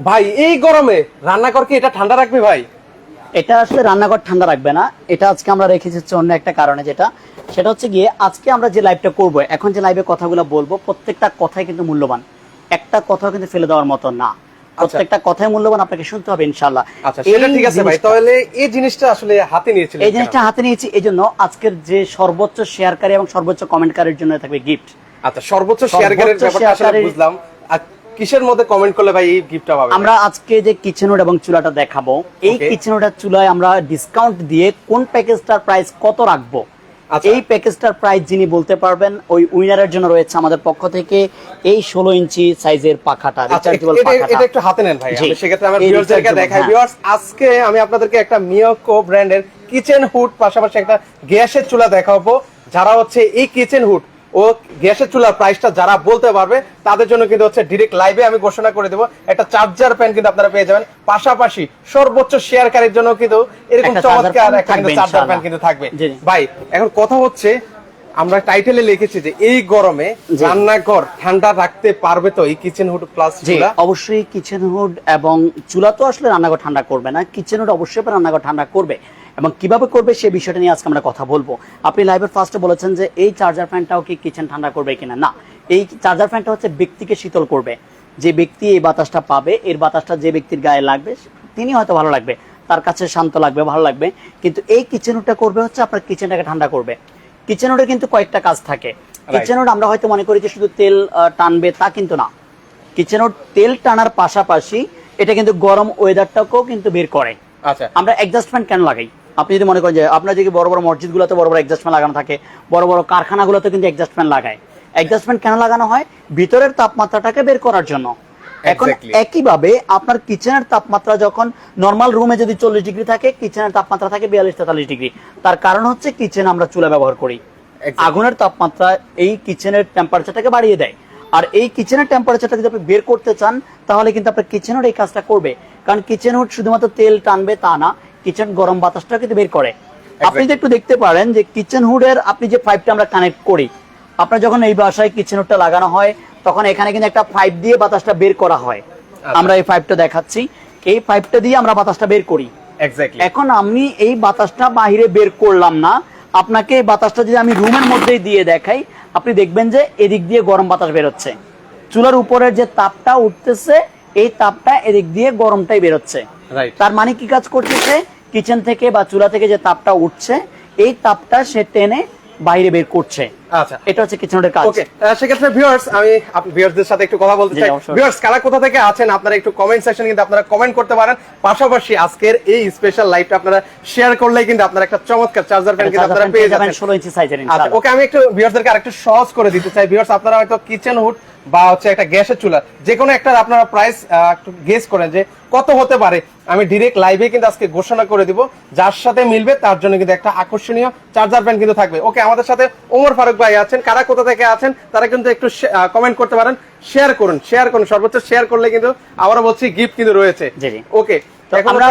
ভাই এই গরমে রান্নাঘর কি এটা ঠান্ডা রাখবে ভাই? এটা আসলে রান্নাঘর ঠান্ডা রাখবে না, এটা আজকে আমরা রেখেছি হচ্ছে অন্য একটা কারণে, সেটা হচ্ছে গিয়ে আজকে আমরা যে লাইভটা করব, এখন যে লাইভে কথাগুলো বলবো প্রত্যেকটা কথাই কিন্তু মূল্যবান, একটা কথাও কিন্তু ফেলে দেওয়ার মতো না, প্রত্যেকটা কথাই মূল্যবান, আপনাকে শুনতে হবে ইনশাআল্লাহ। আচ্ছা সেটা ঠিক আছে ভাই, তাহলে এই জিনিসটা আসলে হাতে নিয়েছিলেন? এই জিনিসটা হাতে নিয়েছি এই জন্য আজকের যে সর্বোচ্চ শেয়ারকারী এবং সর্বোচ্চ কমেন্টকারীর জন্য থাকবে গিফট। আচ্ছা সর্বোচ্চ শেয়ারকারীর ব্যাপারটা আসলে বুঝলাম, কিসের মধ্যে কমেন্ট করলে ভাই এই গিফটটা পাবে? আমরা আজকে যে কিচেনউড এবং চুলাটা দেখাবো, এই কিচেনউডের চুলায় আমরা ডিসকাউন্ট দিয়ে কোন প্যাকেজটার প্রাইস কত রাখবো, এই প্যাকেজটার প্রাইস যিনি বলতে পারবেন ওই উইনারের জন্য রয়েছে আমাদের পক্ষ থেকে এই 16 ইঞ্চি সাইজের পাখাটা, রিচার্জেবল পাখাটা। এটা একটু হাতে নেন ভাই, আমি সেক্ষেত্রে আমার ভিউয়ারদেরকে দেখাই। ভিউয়ার্স আজকে আমি আপনাদেরকে একটা মিয়াকো ব্র্যান্ডের কিচেন হুড পাশাপাশি একটা গ্যাসের চুলা দেখাবো। যারা হচ্ছে এই কিচেন হুড ও গ্যাসের চুলার প্রাইসটা যারা বলতে পারবে তাদের জন্য কিন্তু হচ্ছে ডিরেক্ট লাইভে আমি ঘোষণা করে দেবো একটা চার্জার প্যান কিন্তু আপনারা পেয়ে যাবেন, পাশাপাশি সর্বোচ্চ শেয়ারকারীর জন্য কিন্তু এরকম চমৎকার একটা চার্জার প্যান কিন্তু থাকবে। ভাই এখন কথা হচ্ছে, আমরা টাইটেলে লিখেছি যে এই গরমে রান্নাঘর ঠান্ডা রাখতে পারবে তো এই কিচেন হুড প্লাস চুলা? অবশ্যই কিচেন হুড এবং চুলা তো আসলে রান্নাঘর ঠান্ডা করবে না, কিচেন হুড অবশ্যই রান্নাঘর ঠান্ডা করবে, এবং কিভাবে করবে সেই বিষয়টা নিয়ে আজকে আমরা কথা বলবো। আপনি লাইভের ফার্স্টে বলেছেন যে এই চার্জার ফ্যানটাও কি কিচেন ঠান্ডা করবে কিনা, না, এই চার্জার ফ্যানটা হচ্ছে ব্যক্তিকে শীতল করবে। যে ব্যক্তি এই বাতাসটা পাবে, এর বাতাসটা যে ব্যক্তির গায়ে লাগবে তিনি হয়তো ভালো লাগবে, তার কাছে শান্ত লাগবে, ভালো লাগবে, কিন্তু এই কিচেন হুডটা করবে হচ্ছে আপনার কিচেনটাকে ঠান্ডা করবে। কিচেন হুডের কিন্তু কয়েকটা কাজ থাকে। কিচেন হুড আমরা হয়তো মনে করি যে শুধু তেল টানবে, তা কিন্তু না। কিচেন হুড তেল টানার পাশাপাশি এটা কিন্তু গরম ওয়েদারটাকেও কিন্তু বের করে। আচ্ছা আমরা অ্যাডজাস্টমেন্ট কেন লাগাই? আপনি যদি মনে করেন যে আপনার যে বড় বড় মসজিদগুলোতে বড় বড় অ্যাডজাস্টমেন্ট লাগানো থাকে, বড় বড় কারখানাগুলোতে কিন্তু অ্যাডজাস্টমেন্ট লাগায়। অ্যাডজাস্টমেন্ট কেন লাগানো হয়? ভিতরের তাপমাত্রাটাকে বের করার জন্য। এখন একইভাবে আপনার কিচেনের তাপমাত্রা যখন নর্মাল রুমে যদি 40 ডিগ্রি থাকে, কিচেনের তাপমাত্রা থাকে 42-43 ডিগ্রি। তার কারণ হচ্ছে কিচেন আমরা চুলা ব্যবহার করি, আগুনের তাপমাত্রা এই কিচেনের টেম্পারেচারটাকে বাড়িয়ে দেয়। আর এই কিচেনের টেম্পারেচারটা যদি আপনি বের করতে চান তাহলে কিন্তু আপনার কিচেন হুড এই কাজটা করবে, কারণ কিচেন হুড শুধুমাত্র তেল টানবে তা না, কিচেন গরম বাতাসটা কিন্তু বের করে। আপনি যদি একটু দেখতে পারেন যে কিচেন হুডের আপনি যে পাইপটা আমরা কানেক্ট করি, আপনার যখন এই বাসায় কিচেন হুডটা লাগানো হয় তখন এখানে কিন্তু একটা পাইপ দিয়ে বাতাসটা বের করা হয়। আমরা এই পাইপটা দেখাচ্ছি, এই পাইপটা দিয়ে আমরা বাতাসটা বের করি। এখন আমি এই বাতাসটা বাহিরে বের করলাম না, আপনাকে এই বাতাসটা যদি আমি রুমের মধ্যেই দিয়ে দেখাই, আপনি দেখবেন যে এদিক দিয়ে গরম বাতাস বেরোচ্ছে, চুলার উপরের যে তাপটা উঠতেছে এই তাপটা এদিক দিয়ে গরমটাই বেরোচ্ছে। তার মানে কি কাজ করতেছে? কিচেন থেকে বা চুলা থেকে যে তাপটা উঠছে এই তাপটা সে টেনে বাইরে বের করছে। আচ্ছা এটা হচ্ছে কিচেনের কাজ। ওকে, সেক্ষেত্রে ভিউয়ার্স আমি ভিউয়ারদের সাথে একটু কথা বলতে চাই। ভিউয়ার্স কারা কোথা থেকে আছেন আপনারা একটু কমেন্ট সেকশনে কিন্তু আপনারা কমেন্ট করতে পারেন, পাশাপাশি আজকের এই স্পেশাল লাইভটা আপনারা শেয়ার করলেই কিন্তু আপনারা একটা চমৎকার চার্জার ফ্যান কিন্তু আপনারা পেয়ে যাবেন 16 ইঞ্চি সাইজের ইনশাআল্লাহ। আচ্ছা ওকে, আমি একটু ভিউয়ারদেরকে আরেকটু সহজ করে দিতে চাই। ভিউয়ার্স আপনারা হয়তো কিচেন হুড বা হচ্ছে একটা গ্যাসের চুলা যে কোনো একটা আপনারা প্রাইস একটু গেস করেন যে কত হতে পারে, আমি ডিরেক্ট লাইভে কিন্তু আজকে ঘোষণা করে দিব, যার সাথে মিলবে তার জন্য কিন্তু একটা আকর্ষণীয় চার্জার ফ্যান কিন্তু থাকবে। ওকে, আমাদের সাথে ওমর ফারুক ভাই আছেন, কারা কোথা থেকে আছেন তারা কিন্তু একটু কমেন্ট করতে পারেন, শেয়ার করুন, সর্বোচ্চ শেয়ার করলে কিন্তু আবারও বলছি গিফট কিন্তু রয়েছে। ওকে, আমরা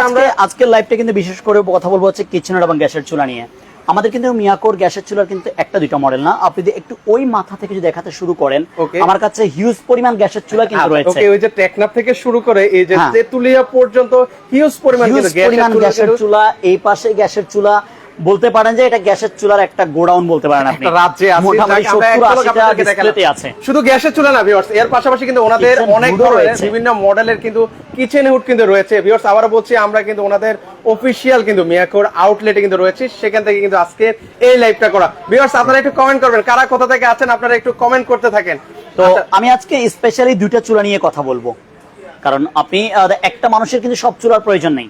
আজকের লাইভটা কিন্তু বিশেষ করে কথা বলবো হচ্ছে কিচেনের এবং গ্যাসের চুলা নিয়ে। আমাদের কিন্তু মিয়াকোর গ্যাসের চুলার কিন্তু একটা দুইটা মডেল না, আপনি যদি একটু ওই মাথা থেকে যদি দেখাতে শুরু করেন, আমার কাছে হিউজ পরিমাণ গ্যাসের চুলা কিন্তু রয়েছে। ওকে, ওই যে টেকনাফ থেকে শুরু করে এই যে তেতুলিয়া পর্যন্ত হিউজ পরিমাণ গ্যাসের চুলা, এই পাশে গ্যাসের চুলা, বলতে পারেন যে এটা গ্যাসের চুলার একটা গোডাউন বলতে পারেন আপনি, একটা রাজ্যে আছে, মোটামুটি 70-80টা ডিসপ্লেতে আছে। শুধু গ্যাসের চুলা না ভিউয়ার্স, এর পাশাপাশি কিন্তু ওনাদের অনেক ধরনের বিভিন্ন মডেলের কিন্তু কিচেন হুড কিন্তু রয়েছে। ভিউয়ার্স আবার বলছি, আমরা কিন্তু ওনাদের অফিশিয়াল কিন্তু মিয়াকোর আউটলেটে কিন্তু রয়েছে, সেখান থেকে কিন্তু আজকে এই লাইভটা করা। ভিউয়ার্স আপনারা একটু কমেন্ট করবেন, কারা কোথা থেকে আছেন আপনারা একটু কমেন্ট করতে থাকেন। তো আমি আজকে স্পেশালি দুইটা চুলা নিয়ে কথা বলবো, কারণ আপনি একটা মানুষের কিন্তু সব চুলার প্রয়োজন নেই,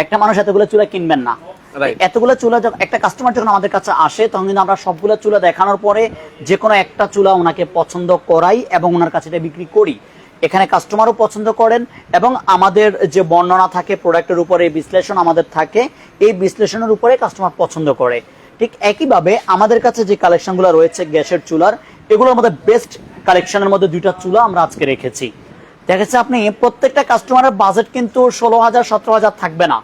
একটা মানুষ এতগুলো চুলা কিনবেন না। এতগুলো চুলা একটা কাস্টমার যখন আমাদের কাছে আসে তখন কিন্তু আমরা সবগুলো চুলা দেখানোর পরে যে কোনো একটা চুলা ওনাকে পছন্দ করাই এবং ওনার কাছে এটা বিক্রি করি। এখানে কাস্টমারও পছন্দ করেন এবং আমাদের যে বর্ণনা থাকে প্রোডাক্টের উপরে, বিশ্লেষণ আমাদের থাকে, এই বিশ্লেষণের উপরে কাস্টমার পছন্দ করে। ঠিক একইভাবে আমাদের কাছে যে কালেকশনগুলো রয়েছে গ্যাসের চুলার, এগুলোর মধ্যে বেস্ট কালেকশনের মধ্যে দুইটা চুলা আমরা আজকে রেখেছি। দেখা যাচ্ছে আপনি প্রত্যেকটা কাস্টমারের বাজেট কিন্তু 16,000-17,000 থাকবে না,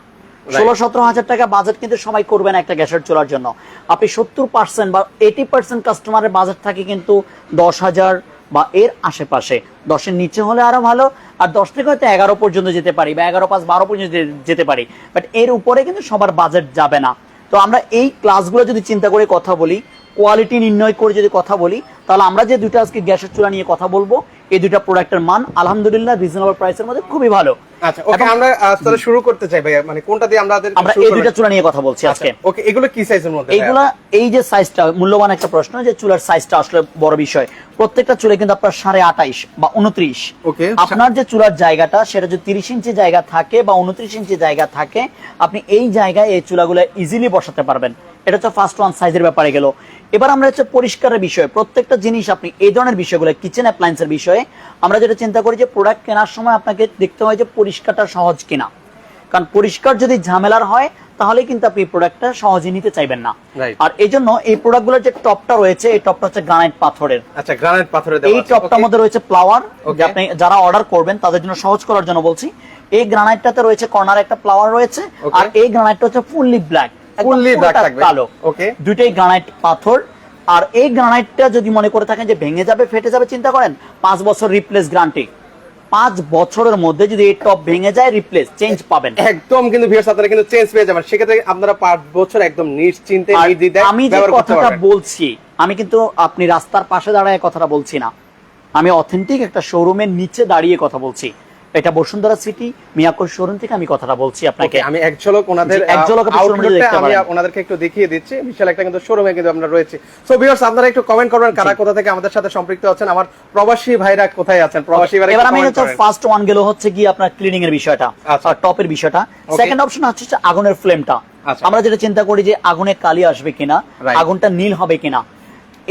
16-17 টাকা বাজেট কিন্তু সবাই করবে না একটা গ্যাসের চুলার জন্য। আপনি 70% বা 80% কাস্টমারের বাজেট থাকে কিন্তু 10,000, বা এর আশেপাশে, 10-এর নিচে হলে আরো ভালো, আর 10 থেকে হয়তো 11 পর্যন্ত যেতে পারি বা 11-5-12 পর্যন্ত যেতে পারি, বাট এর উপরে কিন্তু সবার বাজেট যাবে না। তো আমরা এই ক্লাসগুলো যদি চিন্তা করে কথা বলি, কোয়ালিটি নির্ণয় করে যদি কথা বলি, তাহলে আমরা যে দুটো আজকে গ্যাসের চুলা নিয়ে কথা বলবো, এই দুটো প্রোডাক্টের মান আলহামদুলিল্লাহ রিজনেবল প্রাইসের মধ্যে খুবই ভালো। আচ্ছা ওকে, আমরা তাহলে শুরু করতে চাই ভাই, মানে কোনটা দিয়ে আমরা এই দুটো চুলা নিয়ে কথা বলছি আজকে। ওকে, এগুলো কি সাইজের মধ্যে? এইগুলা, এই যে সাইজটা মূল্যবান একটা প্রশ্ন, যে চুলার সাইজটা আসলে বড় বিষয়। প্রত্যেকটা চুলে কিন্তু আপনার 28.5 বা 29, ওকে, আপনার যে চুলার জায়গাটা সেটা যদি 30 ইঞ্চি জায়গা থাকে বা 29 ইঞ্চি জায়গা থাকে, আপনি এই জায়গায় এই চুলাগুলো ইজিলি বসাতে পারবেন। এটা হচ্ছে ফার্স্ট ওয়ান, সাইজের ব্যাপারে গেল। এবার আমরা হচ্ছে পরিষ্কারের বিষয়, প্রত্যেকটা জিনিস আপনি এই ধরনের বিষয়গুলো কিচেন অ্যাপ্লায়েন্সের বিষয়ে আমরা যেটা চিন্তা করি যে প্রোডাক্ট কেনার সময় আপনাকে দেখতে হয় যে পরিষ্কারটা সহজ কিনা, কারণ পরিষ্কার যদি ঝামেলার হয় তাহলে কিন্তু আপনি প্রোডাক্টটা সহজে নিতে চাইবেন না। আর এই জন্য এই প্রোডাক্টগুলোর যে টপটা রয়েছে, এই টপটা হচ্ছে গ্রানাইট পাথরের। আচ্ছা, গ্রানাইট পাথরের দেওয়া এই আছে। টপটার মধ্যে রয়েছে ফ্লাওয়ার, ওকে, আপনি যারা অর্ডার করবেন তাদের জন্য সহজ করার জন্য বলছি। এই গ্রানাইটটাতে রয়েছে কর্নারে একটা ফ্লাওয়ার রয়েছে, আর এই গ্রানাইটটা হচ্ছে ফুললি ব্ল্যাক, ফুললি ব্ল্যাক থাকবে, কালো। ওকে, দুটেই গ্রানাইট পাথর। আর এই গ্রানাইটটা যদি মনে করে থাকেন যে ভেঙে যাবে, ফেটে যাবে, চিন্তা করেন 5 বছর রিপ্লেস গ্যারান্টি। 5 বছরের মধ্যে যদি এই টপ ভেঙে যায়, রিপ্লেস চেঞ্জ পাবেন একদম। কিন্তু ভিউয়ার্স আপনারা কিন্তু চেঞ্জ পেয়ে যাবেন, সেক্ষেত্রে আপনারা 5 বছর একদম নিশ্চিন্তে নির্দ্বিধায় আমি যে কথাটা বলছি, আমি কিন্তু আপনি রাস্তার পাশে দাঁড়ায় কথাটা বলছি না, আমি অথেন্টিক একটা শোরুমের নিচে দাঁড়িয়ে কথা বলছি। এটা বসুন্ধরা সিটি মিয়াকোর শোরুম থেকে আমি কথাটা বলছি আপনাকে। আমি এক ঝলক ওনাদের আউটলেটটা আমি আপনাদেরকে একটু দেখিয়ে দিচ্ছি। বিশাল একটা কিন্তু শোরুমে কিন্তু আমরা রয়েছে। সো ভিউয়ার্স আপনারা একটু কমেন্ট করবেন কারা কোথা থেকে আমাদের সাথে সম্পৃক্ত আছেন, আমার প্রবাসী ভাইরা কোথায় আছেন, প্রবাসী ভাইরা। এবার আমি হচ্ছে ফার্স্ট ওয়ান গেল হচ্ছে কি আপনার ক্লিনিং এর বিষয়টা, আর টপের বিষয়টা। সেকেন্ড অপশন হচ্ছে আগুনের ফ্লেমটা। আমরা যেটা চিন্তা করি যে আগুনে কালি আসবে কিনা, আগুনটা নীল হবে কিনা,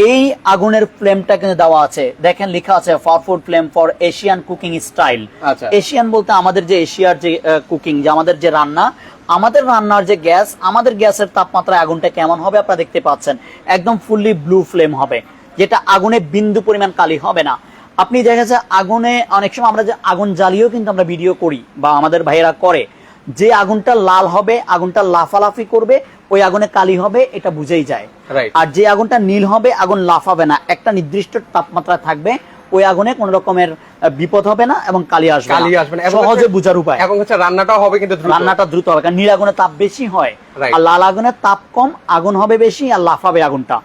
এই আগুনের ফ্লেমটা কিন্তু দেওয়া আছে, দেখেন লেখা আছে powerful flame for Asian cooking style. Asian বলতে আমাদের যে এশিয়ার যে কুকিং, যে আমাদের যে রান্না, আমাদের রান্নার যে গ্যাস, আমাদের গ্যাসের তাপমাত্রায় আগুনটা কেমন হবে আপনারা দেখতে পাচ্ছেন, একদম ফুললি ব্লু ফ্লেম হবে, যেটা আগুনে বিন্দু পরিমাণ কালি হবে না। আপনি দেখা যাচ্ছে আগুনে অনেক সময় আমরা যে আগুন জ্বালিয়েও কিন্তু আমরা ভিডিও করি বা আমাদের ভাইয়েরা করে, যে আগুনটা লাল হবে, আগুনটা লাফালাফি করবে, ওই আগুনে কালি হবে, এটা বুঝেই যায়। আর যে আগুনটা নীল হবে, আগুন লাফাবে না, একটা নির্দিষ্ট তাপমাত্রা থাকবে, ওই আগুনে কোন রকমের বিপদ হবে না এবং কালি আসবে না, সহজে বুঝার উপায়। এবং হচ্ছে রান্নাটাও হবে কিন্তু রান্নাটা দ্রুত হবে, কারণ নীল আগুনে তাপ বেশি হয় আর লাল আগুনে তাপ কম, আগুন হবে বেশি আর লাফাবে আগুনটা।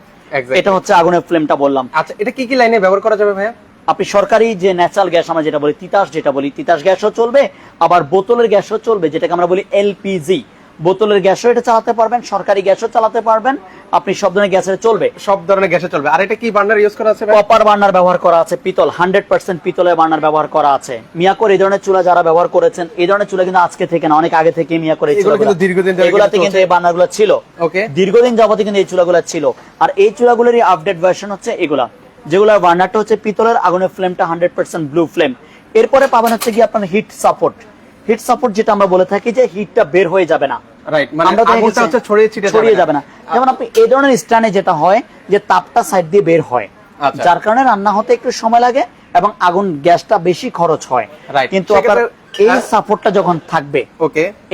এটা হচ্ছে আগুনের ফ্লেমটা বললাম। আচ্ছা, এটা কি কি লাইনে ব্যবহার করা যাবে ভাইয়া? আপনি সরকারি যে ন্যাচারাল গ্যাস আমরা যেটা বলি, তিতাস যেটা বলি, তিতাস গ্যাসও চলবে, আবার বোতলের গ্যাসও চলবে, যেটাকে আমরা বলি এলপিজি। বোতলের গ্যাসও এটা চালাতে পারবেন, সরকারি গ্যাসও চালাতে পারবেন, আপনি সব ধরনের গ্যাসে চলবে, সব ধরনের গ্যাসে চলবে। আর এটা কি বার্নার ইউজ করা আছে? কপার বার্নার ব্যবহার করা আছে, পিতল 100% পিতলের বার্নার ব্যবহার করা আছে। মিয়াকোর এই ধরনের চুলা যারা ব্যবহার করেছেন, এই ধরনের চুলা কিন্তু আজকে থেকে না, অনেক আগে থেকে মিয়াকোর এই চুলাগুলো, এগুলাতে কিন্তু এই বার্নারগুলো ছিল, দীর্ঘদিন যাবত কিন্তু এই চুলাগুলো ছিল। আর এই চুলাগুলোরই আপডেট ভার্সন হচ্ছে এগুলা, যেগুলোর বার্নারটা হচ্ছে পিতলের, আগুনের ফ্লেমটা 100% ব্লু ফ্লেম। এরপরে পাবেন হচ্ছে কি আপনার হিট সাপোর্ট। হিট সাপোর্ট যেটা আমরা বলে থাকি যে হিটটা বের হয়ে যাবে না, ছড়িয়ে যাবে না। যেমন আপনি এই ধরনের স্ট্যান্ডে যেটা হয় যে তাপটা সাইড দিয়ে বের হয়, যার কারণে রান্না হতে একটু সময় লাগে এবং আগুন গ্যাসটা বেশি খরচ হয়। কিন্তু আপনার এই সাপোর্টটা যখন থাকবে,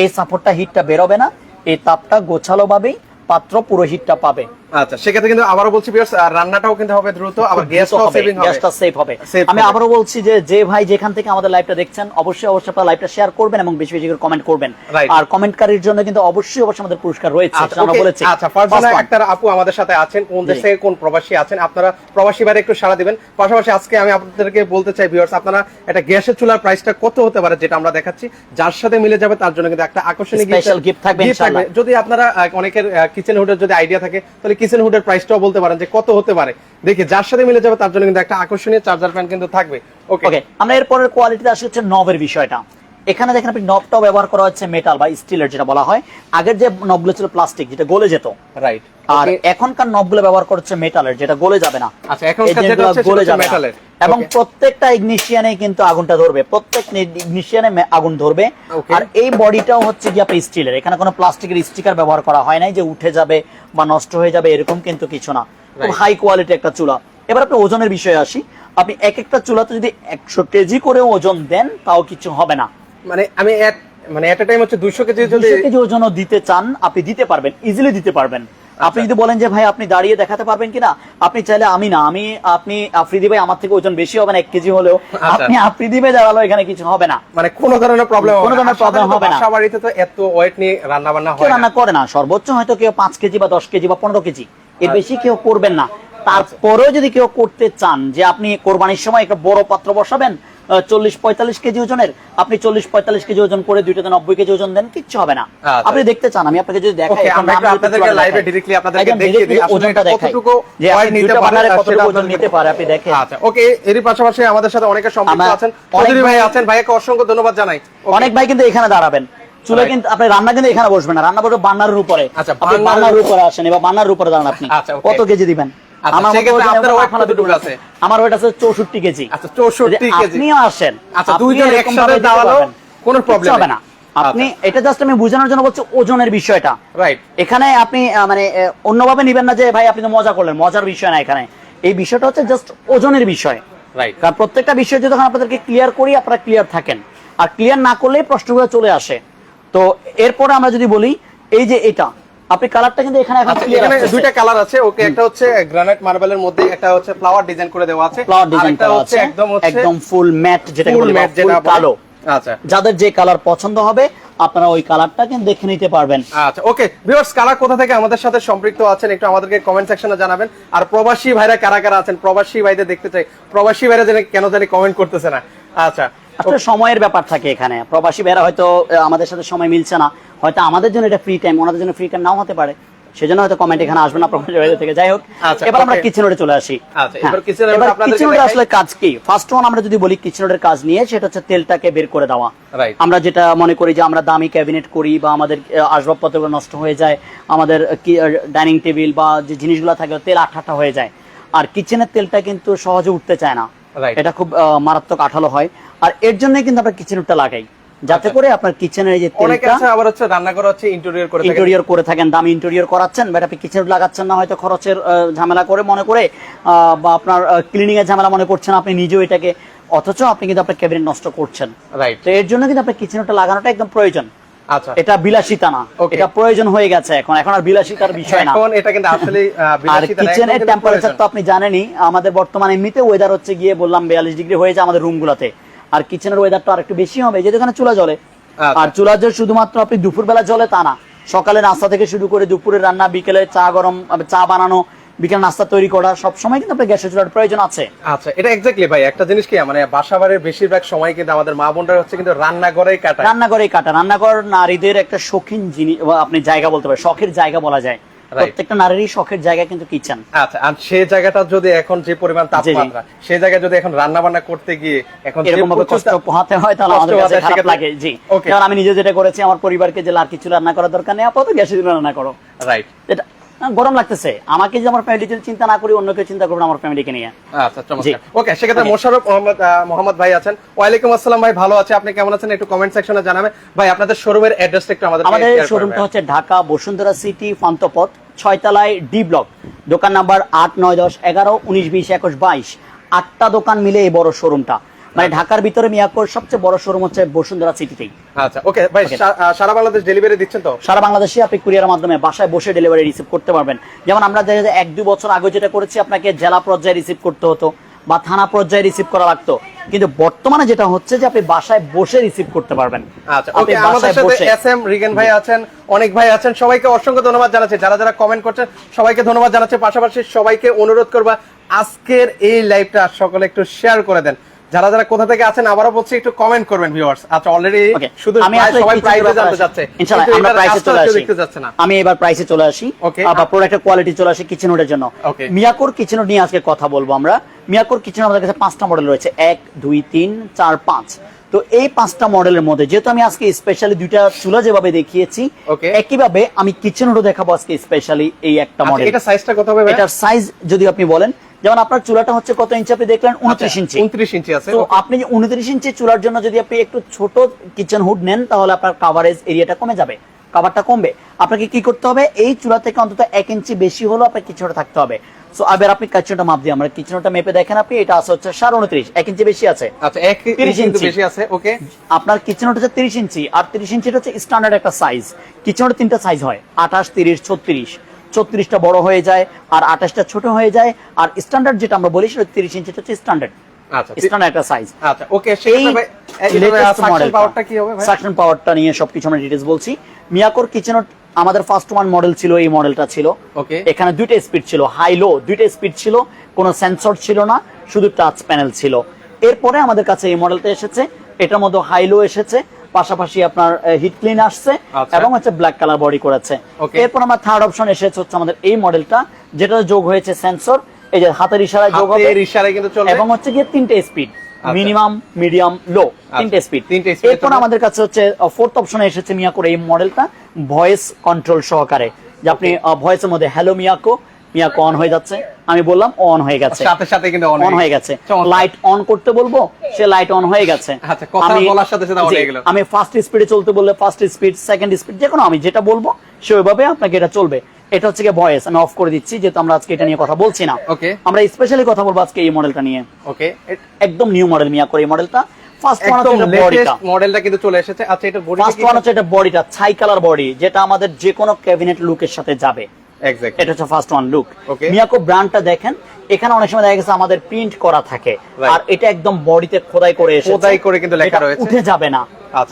এই সাপোর্টটা হিটটা বেরোবে না, এই তাপটা গোছালো ভাবেই পাত্র পুরো হিটটা পাবে। আচ্ছা, সেক্ষেত্রে কিন্তু আবারও বলছি ভিউয়ার্স, রান্নাটাও কিন্তু হবে দ্রুত, আবার গ্যাসটাও সেভিং হবে, গ্যাসটা সেভ হবে। আমি আবারও বলছি যে ভাই যেখান থেকে আমাদের লাইভটা দেখছেন, অবশ্যই আপনারা লাইভটা শেয়ার করবেন এবং বেশি বেশি করে কমেন্ট করবেন। আর কমেন্টকারীর জন্য কিন্তু অবশ্যই আমাদের পুরস্কার রয়েছে, আমরা বলেছি। আচ্ছা, ফারজানা আক্তার আপু আমাদের সাথে আছেন, কোন দেশ থেকে কোন প্রবাসী আছেন, আপনারা প্রবাসী বাইরে একটু সাড়া দিবেন। পাশাপাশি আজকে আমি আপনাদেরকে বলতে চাই ভিউয়ার্স, আপনারা এটা গ্যাসের চুলার প্রাইসটা কত হতে পারে যেটা আমরা দেখাচ্ছি, যার সাথে মিলে যাবে তার জন্য কিন্তু একটা আকর্ষণীয় স্পেশাল গিফট থাকবে ইনশাআল্লাহ। যদি আপনারা অনেকের কিচেন হুডের যদি আইডিয়া থাকে, তাহলে কিচেন হুডের প্রাইসটা বলতে পারেন যে কত হতে পারে, দেখি যার সাথে মিলে যাবে তার জন্য কিন্তু একটা আকর্ষণীয় চার্জার ফ্যান কিন্তু থাকবে। ওকে, আমরা এরপরের কোয়ালিটিতে আসি হচ্ছে নবের বিষয়টা। এখানে দেখেন আপনি নবটাও ব্যবহার করা হচ্ছে মেটাল বা স্টিলের, যেটা বলা হয়। আগের যে নবগুলো ছিল প্লাস্টিক, যেটা গলে যেত, রাইট, আর এখনকার নবগুলো ব্যবহার করছে মেটালের, যেটা গলে যাবে না। আচ্ছা, এখনকার যেটা হচ্ছে গলে যাবে মেটালের, এবং প্রত্যেকটা ইগনিশিয়ানে কিন্তু আগুনটা ধরবে, প্রত্যেক ইগনিশিয়ানে আগুন ধরবে। আর এই বডিটাও হচ্ছে কি আপনি স্টিলের, এখানে কোনো প্লাস্টিকের স্টিকার ব্যবহার করা হয় নাই যে উঠে যাবে বা নষ্ট হয়ে যাবে, এরকম কিন্তু কিছু না, খুব হাই কোয়ালিটি একটা চুলা। এবার আপনি ওজনের বিষয়ে আসি, আপনি এক একটা চুলাতে যদি 100 কেজি করে ওজন দেন তাও কিছু হবে না। মানে আমি এট এ টাইম হচ্ছে 200 কেজি যদি 200 কেজি ওজনও দিতে চান আপনি দিতে পারবেন, ইজিলি দিতে পারবেন। আপনি যদি বলেন যে ভাই আপনি দাঁড়িয়ে দেখাতে পারবেন কিনা, আপনি চাইলে আপনি আফ্রিদি ভাই আমার থেকে ওজন বেশি হবে না 1 কেজি হলেও, আপনি আফ্রিদি ভাই দাঁড়ালো এখানে কিছু হবে না, মানে কোনো ধরনের প্রবলেম কোনো ধরনের প্রবলেম হবে না। বাসা বাড়িতে তো এত ওয়েট নিয়ে রান্না বান্না হয় না, রান্না করে না, সর্বোচ্চ হয়তো কেউ 5 কেজি বা 10 কেজি বা 15 কেজি, এর বেশি কেউ করবেন না। তারপরেও যদি কেউ করতে চান যে আপনি কোরবানির সময় একটা বড় পাত্র বসাবেন 40-45 কেজি ওজনের, আপনি 40-45 কেজি ওজন করে 2টা 90 কেজি ওজন দেন, কিচ্ছু হবে না। আপনি দেখতে চান, আমি আপনাকে যদি দেখাই, আমরা আপনাদেরকে লাইভে ডাইরেক্টলি আপনাদেরকে দেখিয়ে দিই ওজনটা কতটুকু যে ওয়েট নিতে পারে, কতটুকু ওজন নিতে পারে আপনি দেখেন। আচ্ছা ওকে, এরই পাশাপাশি আমাদের সাথে অনেকে সম্পৃক্ত আছেন, চৌধুরী ভাই আছেন, ভাইকে অসংখ্য ধন্যবাদ জানাই। অনেক ভাই কিন্তু এখানে দাঁড়াবেন, চুলে কিন্তু আপনি রান্না কিন্তু এখানে বসবেন না, রান্না বসবে বান্নার উপরে। আচ্ছা, আপনি বান্নার উপরে আসেন, এবার বান্নার উপরে দাঁড়ান আপনি। কত কেজি দিবেন? আমার ওয়েট আছে 64 কেজি। আচ্ছা 64 কেজি, আপনিও আসেন, আচ্ছা দুইজন একসাথে দাঁড়ালো কোনো প্রবলেম হবে না। আপনি এটা জাস্ট আমি বোঝানোর জন্য বলছি ওজনের বিষয়টা, রাইট। এখানে আপনি মানে অন্যভাবে নিবেন না যে ভাই আপনি তো মজা করলেন, মজার বিষয় না এখানে, এই বিষয়টা হচ্ছে জাস্ট ওজনের বিষয়, রাইট। কারণ প্রত্যেকটা বিষয় যখন আপনাদেরকে ক্লিয়ার করি আপনারা ক্লিয়ার থাকেন, আর ক্লিয়ার না করলে প্রশ্নগুলো চলে আসে। তো এরপরে আমরা যদি বলি এই যে এটা আপনি কালারটা কিন্তু এখানে এখন ক্লিয়ার আছে, দুইটা কালার আছে, ওকে, একটা হচ্ছে গ্রানাইট মার্বেলের মধ্যে, একটা হচ্ছে ফ্লাওয়ার ডিজাইন করে দেওয়া আছে, ফ্লাওয়ার ডিজাইন করা আছে, একদম ফুল ম্যাট যেটাকে বলে কালো। আচ্ছা, যাদের যে কালার পছন্দ হবে আপনারা ওই কালারটা কিন্তু দেখে নিতে পারবেন। আচ্ছা ওকে ভিউয়ার্স, কারা কোথা থেকে আমাদের সাথে সম্পৃক্ত আছেন একটু আমাদেরকে কমেন্ট সেকশনে জানাবেন। আর প্রবাসী ভাইরা কারা কারা আছেন, প্রবাসী ভাইদের দেখতে চাই, প্রবাসী ভাইরা কেন জানি কমেন্ট করতেছে না। আচ্ছা, আসলে সময়ের ব্যাপার থাকে এখানে, প্রবাসী ভাইরা হয়তো আমাদের সাথে সময় মিলছে না, হয়তো আমাদের জন্য এটা ফ্রি টাইম, ওনাদের জন্য ফ্রি টাইম নাও হতে পারে, সেজন্য হয়তো কমেন্ট এখানে আসবে না প্রবাসী ভাইদের থেকে। যাই হোক, এবার আমরা কিচেনে চলে আসি। আচ্ছা, এবার কিচেনে আসলে কাজ কি? ফার্স্ট ওয়ান আমরা যদি বলি কিচেনের কাজ নিয়ে, সেটা হচ্ছে তেলটাকে বের করে দেওয়া। আমরা যেটা মনে করি যে আমরা দামি ক্যাবিনেট করি বা আমাদের আসবাবপত্রগুলো নষ্ট হয়ে যায়, আমাদের ডাইনিং টেবিল বা যে জিনিসগুলো থাকে তেল আঠা হয়ে যায়, আর কিচেনের তেলটা কিন্তু সহজে উঠতে চায় না, এটা খুব মারাত্মক আঠালো হয়, আর এর জন্য কিন্তু আমরা কিচেনটা লাগাই, যাতে করে আপনার কিচেনের যে তেলটা, আবার হচ্ছে রান্না করা হচ্ছে ইন্টেরিয়র করে থাকেন, দামি ইন্টেরিয়র করাচ্ছেন, বাট আপনি কিচেন লাগাচ্ছেন না হয়তো খরচের ঝামেলা করে মনে করে, বা আপনার ক্লিনিং এর ঝামেলা মনে করছেন আপনি নিজেও এটাকে, অথচ আপনি কিন্তু আপনার ক্যাবিনেট নষ্ট করছেন, রাইট। তো এর জন্য কিন্তু আপনার কিচেনটা লাগানোটা একদম প্রয়োজন। আচ্ছা, এটা বিলাসিতা না, এটা প্রয়োজন হয়ে গেছে এখন, এখন আর বিলাসিতার বিষয় না, এখন এটা কিন্তু আসলে বিলাসিতা না। আর কিচেনের টেম্পারেচার তো আপনি জানেনই, আমাদের বর্তমানে এমনিতে ওয়েদার হচ্ছে গিয়ে বললাম 42 ডিগ্রি হয়ে যায় আমাদের রুমগুলোতে, আর কিচেনের ওয়েদারটা আরেকটু বেশি হবে, যেহেতু এখানে চুলা জ্বলে। আর চুলা যে শুধুমাত্র আপনি দুপুর বেলা জ্বলে তা না, সকালে নাস্তা থেকে শুরু করে দুপুরের রান্না, বিকেলে চা গরম, চা বানানো, বিকেল নাস্তা তৈরি করা, সব সময় কিন্তু আপনার গ্যাসের চুলার প্রয়োজন আছে। আচ্ছা, এটা এক্স্যাক্টলি ভাই একটা জিনিস কি, মানে বাসাবাড়ির বেশিরভাগ সময় কিন্তু আমাদের মা বোনরা হচ্ছে কিন্তু রান্নাঘরেই কাটায়, রান্নাঘর নারীদের একটা শৌখিন জিনিস, আপনি জায়গা বলতে পারেন, শখের জায়গা বলা যায়, প্রত্যেকটা নারীরই শখের জায়গা কিন্তু কিচেন। আচ্ছা, আর সেই জায়গাটা যদি এখন যে পরিমাণ তাপমাত্রা, সেই জায়গায় যদি এখন রান্না বান্না করতে গিয়ে এখন এরকম ভাবে কষ্ট পোহাতে হয়, তাহলে আমাদের কাছে খারাপ লাগে। জি, কারণ আমি নিজে যেটা করেছি, আমার পরিবারকে যে আর কিছু রান্না করার দরকার নেই, আপাতত গ্যাসে রান্না করো, রাইট। এটা গরম লাগতেছে আমাকে, যে আমার ফ্যামিলি চিন্তা না করি, অন্য কেউ চিন্তা করবেন আমার ফ্যামিলিকে নিয়ে। আচ্ছা, চমৎকার। ওকে, সেক্ষেত্রে মোশাররফ মোহাম্মদ ভাই আছেন। ওয়ালাইকুম আসসালাম ভাই, ভালো আছে, আপনি কেমন আছেন একটু কমেন্ট সেকশনে জানাবেন। ভাই আপনাদের শোরুমের অ্যাড্রেসটা একটু আমাদের শোরুমটা হচ্ছে ঢাকা বসুন্ধরা সিটি, পান্থপথ 6 তলায় ডি ব্লক, দোকান নাম্বার 8, 9, 10, 11, 19, 20, 21, 22, 8টা দোকান মিলে এই বড় শোরুমটা, মানে ঢাকার ভিতরে মিয়াকোর সবচেয়ে বড় শোরুম হচ্ছে বসুন্ধরা সিটিতেই। আচ্ছা ওকে ভাই, সারা বাংলাদেশ ডেলিভারি দিচ্ছেন তো? সারা বাংলাদেশে আপনি কুরিয়ারের মাধ্যমে বাসায় বসে ডেলিভারি রিসিভ করতে পারবেন। যেমন আমরা 1-2 বছর আগে যেটা করেছি, আপনাকে জেলা পর্যায়ে রিসিভ করতে হতো বা থানা পর্যায়ে রিসিভ করা লাগতো, কিন্তু বর্তমানে যেটা হচ্ছে যে আপনি বাসায় বসে রিসিভ করতে পারবেন। আচ্ছা ওকে, আমাদের সাথে এসএম রিগেন ভাই আছেন, অনেক ভাই আছেন, সবাইকে অসংখ্য ধন্যবাদ জানাচ্ছি, যারা যারা কমেন্ট করছেন সবাইকে ধন্যবাদ জানাচ্ছি। পাশাপাশি সবাইকে অনুরোধ করবা আজকের এই লাইভটা সকলে একটু শেয়ার করে দেন, যারা যারা কোথা থেকে আছেন আবারও বলছি একটু কমেন্ট করবেন ভিউয়ার্স। আচ্ছা, অলরেডি শুধু সবাই প্রাইসে জানতে যাচ্ছে, ইনশাআল্লাহ আমরা প্রাইসে চলে আসি, আমি এবার প্রাইসে চলে আসি, আবার প্রোডাক্টের কোয়ালিটি চলে আসি কিচেনউডের জন্য। মিয়াকোর কিচেনউড নিয়ে আজকে কথা বলবো আমরা। মিয়াকোর কিচেনউড আমাদের কাছে 5টা মডেল রয়েছে, 1, 2, 3, 4, 5। তো এই 5টা মডেলের মধ্যে যেহেতু আমি আজকে স্পেশালি 2টা চুলা যেভাবে দেখিয়েছি, একইভাবে আমি কিচেনউডও দেখাবো আজকে স্পেশালি এই একটা মডেল। এটা সাইজটা কত হবে? এটার সাইজ যদি আপনি বলেন, যেমন আপনার চুলাটা হচ্ছে কত ইঞ্চি আপনি দেখলেন? 29 ইঞ্চি। 29 ইঞ্চি আছে। তো আপনি 29 ইঞ্চি চুলার জন্য যদি আপনি একটু ছোট কিচেন হুড নেন, তাহলে আপনার কভারেজ এরিয়াটা কমে যাবে, কভারটা কমবে। আপনাকে কি করতে হবে, এই চুলা থেকে অন্তত 1 ইঞ্চি বেশি হলো আপনার কিচেনটা থাকতে হবে। সো আবার আপনি কিচেনটা মাপ দিয়ে, আমরা কিচেনটা মেপে দেখেন, আপনি এটা আছে হচ্ছে 29.5, 1 ইঞ্চি বেশি আছে। আচ্ছা, 1 ইঞ্চি বেশি আছে। ওকে, আপনার কিচেনটা হচ্ছে 30 ইঞ্চি, আর 30 ইঞ্চিটা হচ্ছে স্ট্যান্ডার্ড একটা সাইজ। কিচেনটা 3টা সাইজ হয়, 28, 30, 36। 34টা বড় হয়ে যায় আর 28টা ছোট হয়ে যায়। আর স্ট্যান্ডার্ড যেটা আমরা বলি সেটা 30 ইঞ্চি হচ্ছে স্ট্যান্ডার্ড। আচ্ছা, স্ট্যান্ডার্ড একটা সাইজ। আচ্ছা, ওকে। সেক্ষেত্রে ভাই সাকশন পাওয়ারটা কি হবে ভাই? সাকশন পাওয়ারটা নিয়ে সবকিছু আমরা ডিটেইলস বলছি। মিয়াকোর কিচেন আমাদের ফার্স্ট ওয়ান মডেল ছিল, এই মডেলটা ছিল। ওকে, এখানে দুইটা স্পিড ছিল, হাই লো দুইটা স্পিড ছিল, কোনো সেন্সর ছিল না, শুধু টাচ প্যানেল ছিল। এরপরে আমাদের কাছে এই মডেলটা এসেছে, এটার মধ্যে হাই লো এসেছে, পাশাপাশি আপনার হিট ক্লিন আসছে এবং হচ্ছে ব্ল্যাক কালার বডি করেছে। এরপর আমার থার্ড অপশন এসেছে হচ্ছে আমাদের এই মডেলটা, যেটা যোগ হয়েছে সেন্সর, এই যে হাতের ইশারায় যোগ হবে, ইশারায় কিন্তু চলবে, এবং হচ্ছে গিয়ে 3টে স্পিড, মিনিমাম, মিডিয়াম, লো, 3টে স্পিড। এরপর আমাদের কাছে হচ্ছে ফোর্থ অপশনে এসেছে মিয়াকোর এই মডেলটা, ভয়েস কন্ট্রোল সহকারে, যে আপনি ভয়েসের মধ্যে হ্যালো মিয়াকো, মিয়াকো অন হয়ে যাচ্ছে, আমি বললাম অন হয়ে গেছে, সাথে সাথে কিন্তু অন হয়ে গেছে। লাইট অন করতে বলবো, সে লাইট অন হয়ে গেছে। আচ্ছা, কথা বলার সাথে সাথে অন হয়ে গেল। আমি ফার্স্ট স্পিডে চলতে বললে ফার্স্ট স্পিড, সেকেন্ড স্পিড, যে কোনো আমি যেটা বলবো সে ওইভাবে আপনাকে এটা চলবে। এটা হচ্ছে কি ভয়েস, আমি অফ করে দিচ্ছি যেহেতু আমরা আজকে এটা নিয়ে কথা বলছি না। ওকে, আমরা স্পেশালি কথা বলবো আজকে এই মডেলটা নিয়ে। ওকে, একদম নিউ মডেল মিয়াকোর এই মডেলটা। ফার্স্ট ওয়ান হচ্ছে লেটেস্ট মডেলটা কিন্তু চলে এসেছে। আচ্ছা, এটা বডিটা ফার্স্ট ওয়ান হচ্ছে এটা বডিটা ছাই কালার বডি, যেটা আমাদের যে কোনো ক্যাবিনেট লুকের সাথে যাবে। এক্স্যাক্টলি, এটা হচ্ছে ফার্স্ট ওয়ান লুক। ওকে, মিয়াকো ব্র্যান্ডটা দেখেন, এখানে অনেক সময় দেখা গেছে আমাদের প্রিন্ট করা থাকে, আর এটা একদম বডিতে খোদাই করে এসেছে, খোদাই করে কিন্তু লেখা রয়েছে, উঠে যাবে না।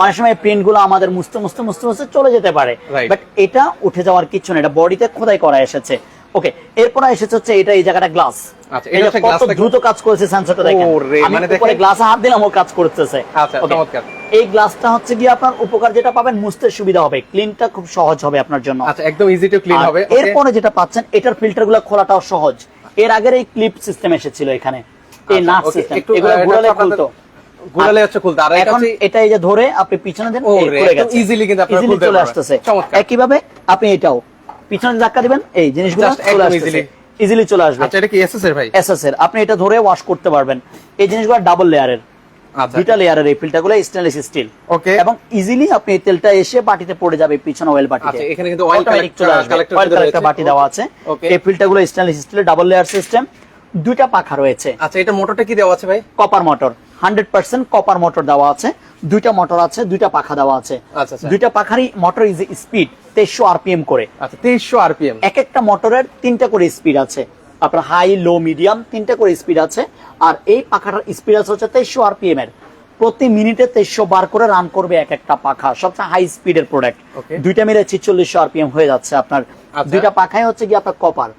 অনেক সময় প্রিন্ট গুলো আমাদের মুছতে মুছতে মুছতে মুছতে চলে যেতে পারে, বাট এটা উঠে যাওয়ার কিছু না, এটা বডিতে খোদাই করা এসেছে। ওকে, এরপর এসেছে হচ্ছে এটা, এই জায়গাটা গ্লাস। আচ্ছা, এটা হচ্ছে গ্লাস, কত দ্রুত কাজ করেছে সেন্সরটা দেখেন, আমি উপরে গ্লাসে হাত দিলাম ও কাজ করতেছে। আচ্ছা, চমৎকার। এই গ্লাসটা হচ্ছে কি আপনার উপকার যেটা পাবেন, মুছতে সুবিধা হবে, ক্লিনটা খুব সহজ হবে আপনার জন্য। আচ্ছা, একদম ইজি টু ক্লিন হবে। এরপরে যেটা পাচ্ছেন, এটার ফিল্টারগুলো খোলাটাও সহজ। এর আগের এই ক্লিপ সিস্টেম এসেছিল এখানে, এই নাট সিস্টেম, এগুলো ঘোরালে খুলতো, ঘোরালে হচ্ছে খুলতো, আর এখন এটা এই যে ধরে আপনি পিছনে দেন, এই খুলে গেছে, ইজিলি কিন্তু আপনারা খুলতে চলে আসতেছে। একই ভাবে আপনি এটাও পিছনে ধাক্কা দিবেন, এই জিনিসগুলো চলে আসতেছে, ইজিলি চলে আসবে। আচ্ছা, এটা কি এসএস এর ভাই? এসএস এর, আপনি এটা ধরে ওয়াশ করতে পারবেন। এই জিনিসগুলো ডাবল লেয়ারের, আচ্ছা, দুইটা লেয়ারের এই ফিল্টারগুলো স্টেনলেস স্টিল। ওকে, এবং ইজিলি আপনি এই তেলটা এসে বাটিতে পড়ে যাবে, পিছনে অয়েল বাটিতে। আচ্ছা, এখানে কিন্তু অয়েল কালেক্টর বাটি দেওয়া আছে। এই ফিল্টারগুলো স্টেনলেস স্টিলের ডাবল লেয়ার সিস্টেম, দুইটা পাখা রয়েছে। আচ্ছা, এটা মোটরটা কি দেওয়া আছে ভাই? কপার মোটর, 100% কপার মোটর দেওয়া আছে, দুইটা মোটর আছে, দুইটা পাখা দেওয়া আছে। আচ্ছা, দুইটা পাখারই মোটর ইজ স্পিড 2300 আরপিএম করে। আচ্ছা, 2300 আরপিএম। এক একটা মোটরের 3টা করে স্পিড আছে, আপনার হাই, লো, মিডিয়াম 3টা করে স্পিড আছে। আর এই পাখাটার স্পিড আছে হচ্ছে 2300 আরপিএম এর, প্রতি মিনিটে 2300 বার করে রান করবে এক একটা পাখা, সবচেয়ে হাই স্পিডের প্রোডাক্ট। দুইটা মিলে 4600 আরপিএম হয়ে যাচ্ছে আপনার। দুইটা পাখাই হচ্ছে কি আপনার কপার,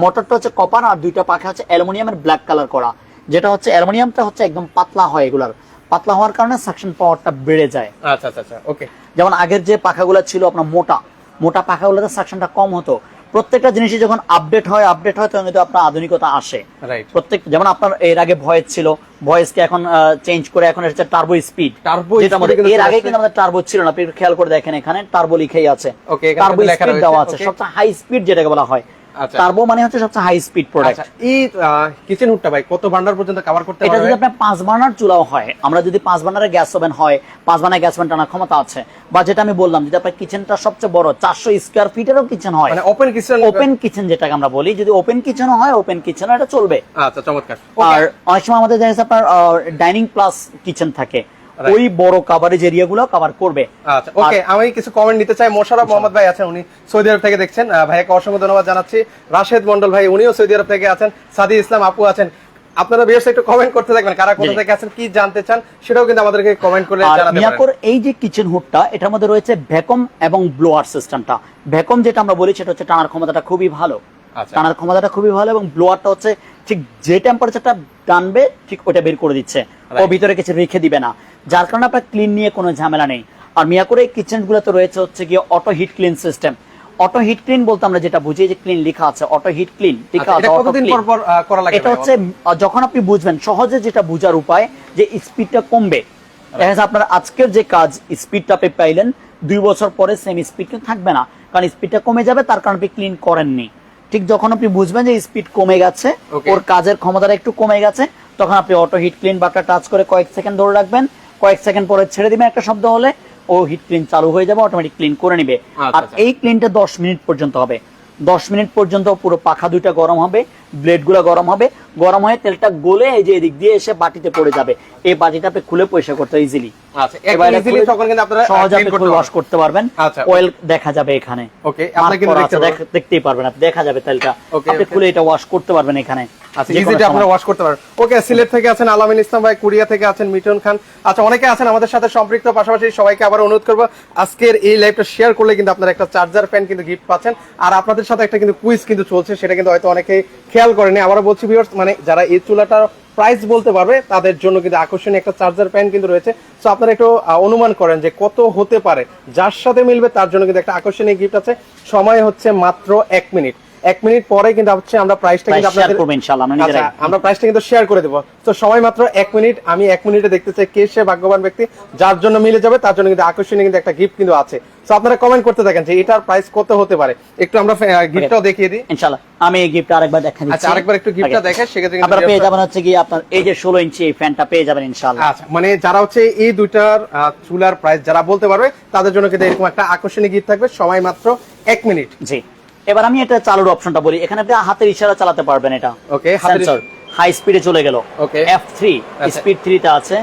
মোটরটা হচ্ছে কপার, আর দুইটা পাখা হচ্ছে অ্যালুমিনিয়ামের ব্ল্যাক কালার করা, যেটা হচ্ছে অ্যালুমিনিয়ামটা হচ্ছে একদম পাতলা হয়, এগুলার পাতলা হওয়ার কারণে সাকশন পাওয়ারটা বেড়ে যায়। আচ্ছা, আচ্ছা, আচ্ছা, ওকে। যেমন আগের যে পাখাগুলো ছিল আপনার মোটা মোটা পাখাগুলোতে সাকশনটা কম হতো। প্রত্যেকটা জিনিসই যখন আপডেট হয় তখন কিন্তু আপনার আধুনিকতা আসে। প্রত্যেক, যেমন আপনার এর আগে ভয়েস ছিল, ভয়েসকে এখন চেঞ্জ করে এখন হচ্ছে টার্বো স্পিড, যেটা আমাদের এর আগে কিন্তু আমাদের টার্বো ছিল না। আপনি খেয়াল করে দেখেন, এখানে টার্বো লিখেই আছে, টার্বো স্পিড দেওয়া আছে, সবচেয়ে হাই স্পিড যেটাকে বলা হয়। টার্বো মানে হচ্ছে সবচেয়ে হাই স্পিড প্রোডাক্ট। এই কিচেন হুডটা ভাই কত বার্নার পর্যন্ত কভার করতে পারবে? এটা যদি আপনার 5 বার্নার চুলাও হয়, আমরা যদি 5 বার্নারের গ্যাস ওভেন হয়, 5 বার্নার গ্যাস ওভেন টানার ক্ষমতা আছে, বা যেটা আমি বললাম যদি আপনার কিচেনটা সবচেয়ে বড় 400 স্কয়ার ফিটেরও কিচেন হয়, মানে ওপেন কিচেন, ওপেন কিচেন যেটাকে আমরা বলি, যদি ওপেন কিচেন হয়, ওপেন কিচেন এটা চলবে। আচ্ছা, চমৎকার। আর অনেক সময় আমাদের দেখা যাচ্ছে আপনার ডাইনিং প্লাস কিচেন থাকে, ওই বড় কভারেজ এরিয়াগুলো কভার করবে। আচ্ছা, ওকে, আমি কিছু কমেন্ট নিতে চাই। মোশাররফ মোহাম্মদ ভাই আছেন, উনি সৌদি আরব থেকে দেখছেন, ভাইয়াকে অসংখ্য ধন্যবাদ জানাচ্ছি। রাশেদ মন্ডল ভাই, উনিও সৌদি আরব থেকে আছেন। সাদি ইসলাম আপু আছেন। আপনারা ভিউয়ার্স একটু কমেন্ট করতে থাকবেন, কারা কোথা থেকে আছেন, কি জানতে চান সেটাও কিন্তু আমাদেরকে কমেন্ট করে জানাতে পারেন। মিয়াকোর এই যে কিচেন হুডটা, এটার মধ্যে রয়েছে ভ্যাকুয়াম এবং ব্লোয়ার সিস্টেমটা। ভ্যাকুয়াম যেটা আমরা বলি সেটা হচ্ছে টানার ক্ষমতাটা খুবই ভালো, টানার ক্ষমতাটা খুবই ভালো, এবং ব্লোয়ারটা হচ্ছে ঠিক যে টেম্পারেচারটা টানবে ঠিক ওটা বের করে দিচ্ছে, ও ভিতরে কিছু রেখে দিবে না, যার কারণে আপনার ক্লিন নিয়ে কোনো ঝামেলা নেই। আর মিয়াকোর এই কিচেন গুলোতে রয়েছে হচ্ছে গিয়ে auto hit clean system. Auto hit clean বলতে আমরা যেটা বুঝি, যে ক্লিন লেখা আছে, অটো হিট ক্লিন লেখা আছে, কতদিন পর পর করা লাগে? এটা হচ্ছে যখন আপনি বুঝবেন, সহজে যেটা বুঝার উপায়, যে স্পিডটা কমবে, আপনার আজকের যে কাজ স্পিডটা আপনি পাইলেন, 2 বছর পরে সেম স্পিড কিন্তু থাকবে না, কারণ স্পিডটা কমে যাবে, তার কারণ আপনি ক্লিন করেননি। ঠিক যখন আপনি বুঝবেন যে স্পিড কমে গেছে, ওর কাজের ক্ষমতাটা একটু কমে গেছে, তখন আপনি অটো হিট ক্লিন বাটনটা টাচ করে কয়েক সেকেন্ড ধরে রাখবেন, কয়েক সেকেন্ড পরে ছেড়ে দিবেন, একটা শব্দ হলে ও হিট ক্লিন চালু হয়ে যাবে, অটোমেটিক ক্লিন করে নিবে। আর এই ক্লিনটা 10 মিনিট পর্যন্ত হবে। 10 মিনিট পর্যন্ত পুরো পাখা দুইটা গরম হবে, ব্লেডগুলো গরম হবে, গরম হয়ে তেলটা গলে এই যে এদিক দিয়ে এসে বাটিতে পড়ে যাবে, এই বাটিটা আপনি খুলে পরিষ্কার করতে ইজিলি। আচ্ছা, একদম ইজিলি তখন কিন্তু আপনারা সহজে ওয়াশ করতে পারবেন। আচ্ছা, অয়েল দেখা যাবে এখানে। ওকে, আপনি কিন্তু দেখতেই পারবেন, আপনি দেখা যাবে তেলটা। আপনি খুলে এটা ওয়াশ করতে পারবেন এখানে। আচ্ছা, ইজিলি আপনারা ওয়াশ করতে পারবেন। ওকে, সিলেট থেকে আছেন আলামিন ইসলাম ভাই, কুরিয়া থেকে আছেন মিটন খান। আচ্ছা, অনেকে আছেন আমাদের সাথে সম্পৃক্ত। পাশাপাশি সবাইকে আবার অনুরোধ করব, আজকের এই লাইভটা শেয়ার করলে কিন্তু আপনারা একটা চার্জার ফ্যান কিন্তু গিফট পাচ্ছেন। আর আপনাদের সাথে একটা কিন্তু কুইজ কিন্তু চলছে, সেটা কিন্তু হয়তো অনেকেই খেয়াল করেনি। আবারও বলছি ভিউয়ার্স, মানে যারা এই চুলাটার প্রাইস বলতে পারবে তাদের জন্য কিন্তু আকর্ষণীয় একটা চার্জার ফ্যান কিন্তু রয়েছে। সো আপনারা একটু অনুমান করেন যে কত হতে পারে, যার সাথে মিলবে তার জন্য কিন্তু একটা আকর্ষণীয় গিফট আছে। সময় হচ্ছে মাত্র 1 মিনিট। 1 মিনিট পরে কিন্তু হচ্ছে আমরা প্রাইসটা কিন্তু আপনাদের করব ইনশাআল্লাহ। আমরা প্রাইসটা কিন্তু শেয়ার করে দেব। তো সময় মাত্র 1 মিনিট। আমি 1 মিনিটে দেখতে চাই কে সে ভাগ্যবান ব্যক্তি যার জন্য মিলে যাবে, তার জন্য কিন্তু আকর্ষণীয় কিন্তু একটা গিফট কিন্তু আছে। সো আপনারা কমেন্ট করতে থাকেন যে এটার প্রাইস কত হতে পারে। একটু আমরা গিফটটাও দেখিয়ে দিই ইনশাআল্লাহ। আমি এই গিফটটা আরেকবার দেখাই দিচ্ছি। আচ্ছা, আরেকবার একটু গিফটটা দেখেন, সেক্ষেত্রে কিন্তু আপনারা পেয়ে যাবেন হচ্ছে কি আপনার এই যে 16 ইঞ্চি এই ফ্যানটা পেয়ে যাবেন ইনশাআল্লাহ। আচ্ছা, মানে যারা হচ্ছে এই দুইটার চুলার প্রাইস যারা বলতে পারবে তাদের জন্য কিন্তু এরকম একটা আকর্ষণীয় গিফট থাকবে। সময় মাত্র 1 মিনিট। জি, এবার আমি এটা চালুর অপশনটা বলি। এখানে আপনি হাতের ইশারা চালাতে পারবেন। এটা ওকে, সেন্সর হাই স্পিডে চলে গেল। ওকে, F3 স্পিড 3 তে আছে।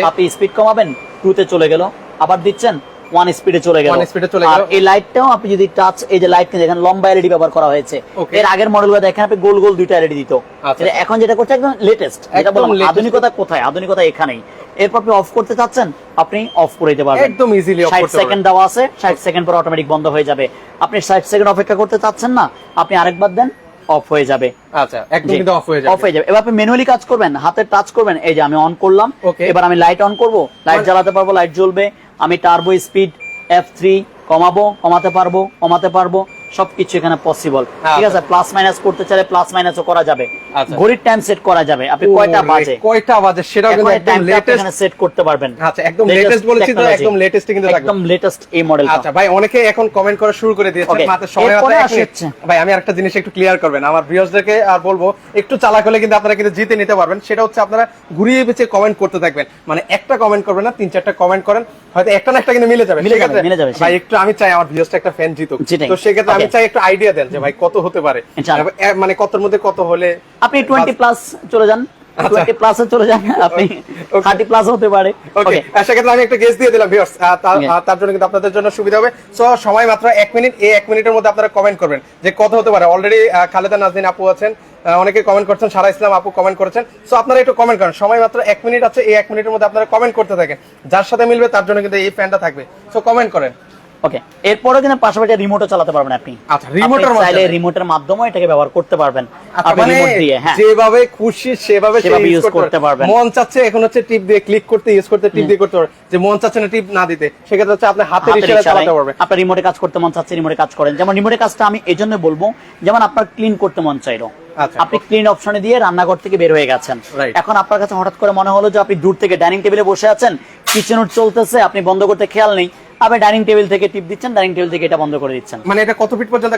আপনি স্পিড কমাবেন 2 তে চলে গেল, আবার দিচ্ছেন 1 স্পিডে চলে গেল। আর এই লাইটটাও আপনি যদি টাচ, এই যে লাইট দেখেন লম্বা এলইডি ব্যবহার করা হয়েছে। এর আগের মডেলগুলো দেখেন আপনি গোল গোল দুইটা এলইডি দিত। এখন যেটা করছে একদম লেটেস্ট। যেটা বললাম আধুনিকতা কোথায়, আধুনিকতা এখানেই। এরপর আপনি অফ করতে চাচ্ছেন, আপনি অফ করে দিতে পারবেন একদম ইজিলি। 60 সেকেন্ড দেওয়া আছে, 60 সেকেন্ড পর অটোমেটিক বন্ধ হয়ে যাবে। আপনি 60 সেকেন্ড অপেক্ষা করতে চাচ্ছেন না, আপনি আরেকবার দেন, অফ হয়ে যাবে। আচ্ছা, একদম কিন্তু অফ হয়ে যাবে। অফ হয়ে যাবে। এবার আপনি ম্যানুয়ালি কাজ করবেন, হাতে টাচ করবেন। এই যে আমি অন করলাম, এবার আমি লাইট অন করব, লাইট জ্বালাতে পারবো, লাইট জ্বলবে। আমি টার্বো স্পিড F3 কমাবো, কমাতে পারবো, কমাতে পারবো, সবকিছু এখানে পসিবল। ঠিক আছে, প্লাস মাইনাস করতে চাইলে প্লাস মাইনাসও করা যাবে। ঘড়ির টাইম সেট করা যাবে, আপনি কয়টা বাজে সেটাও কিন্তু একদম লেটেস্ট এখানে সেট করতে পারবেন। আচ্ছা, একদম লেটেস্ট বলেছি তো, একদম লেটেস্ট কিন্তু থাকবে, একদম লেটেস্ট এই মডেলটা। আচ্ছা ভাই, অনেকে এখন কমেন্ট করা শুরু করে দিয়েছে, মাত্র সময় আছে। ভাই আমি আরেকটা জিনিস একটু ক্লিয়ার করবেন আমার ভিউয়ার্সদেরকে, আর বলবো একটু চালাক হলে কিন্তু আপনারা কিন্তু জিতে নিতে পারবেন। সেটা হচ্ছে আপনারা ঘুরিয়ে পেঁচিয়ে কমেন্ট করতে থাকবেন, মানে একটা কমেন্ট করবেন না, 3-4টা কমেন্ট করেন, হয়তো একটা না একটা কিন্তু মিলে যাবে। ভাই একটু আমি চাই আমার ভিউয়ার্সটা একটা ফ্যান জিতুক, তো সেক্ষেত্রে আমি চাই একটু আইডিয়া দেন যে ভাই কত হতে পারে, মানে কতর মধ্যে কত হলে। আপনি 20 প্লাস চলে যান, 20 প্লাসে চলে যান, আপনি 30 প্লাস হতে পারে। ওকে, সেক্ষেত্রে আমি একটা গেস দিয়ে দিলাম ভিউয়ার্স, তার জন্য কিন্তু আপনাদের জন্য সুবিধা হবে। সো সময় মাত্র 1 মিনিট। এই 1 মিনিটের মধ্যে আপনারা কমেন্ট করবেন যে কত হতে পারে। অলরেডি খালেদা নাজনীন আপু আছেন, অনেকে কমেন্ট করছেন, সারা ইসলাম আপু কমেন্ট করেছেন। সো আপনারা একটু কমেন্ট করেন। সময় মাত্র 1 মিনিট আছে, এই 1 মিনিটের মধ্যে আপনারা কমেন্ট করতে থাকেন, যার সাথে মিলবে তার জন্য কিন্তু এই ফ্যানটা থাকবে। সো কমেন্ট করেন। ওকে, এরপরে কিন্তু পাশাপাশি রিমোটও চালাতে পারবেন আপনি। আচ্ছা, রিমোটের মাধ্যমে এটাকে ব্যবহার করতে পারবেন। আপনি রিমোট দিয়ে যেভাবে খুশি সেভাবে ইউজ করতে পারবেন। মন চাচ্ছে এখন হচ্ছে টিপ দিয়ে ক্লিক করতে, ইউজ করতে, টিপ দিয়ে করতে পারবেন। যে মন চাচ্ছে না টিপ না দিতে, সেক্ষেত্রে হচ্ছে আপনি হাতের ইশারায় চালাতে পারবেন। আপনি রিমোটে কাজ করতে মন চাচ্ছে, রিমোটে কাজ করেন। যেমন রিমোটে কাজটা আমি এজন্য বলবো, যেমন আপনার ক্লিন করতে মন চাইলো, আপনি ক্লিন অপশনে দিয়ে রান্নাঘর থেকে বের হয়ে গেছেন। এখন আপনার কাছে হঠাৎ করে মনে হলো যে আপনি দূর থেকে ডাইনিং টেবিলে বসে আছেন, কিচেন চলতেছে, আপনি বন্ধ করতে খেয়াল নেই, আপনি ডাইনিং টেবিল থেকে টিপ দিচ্ছেন, ডাইনিং টেবিল থেকে এটা বন্ধ করে দিচ্ছেন। মানে এটা কত ফিট পর্যন্ত?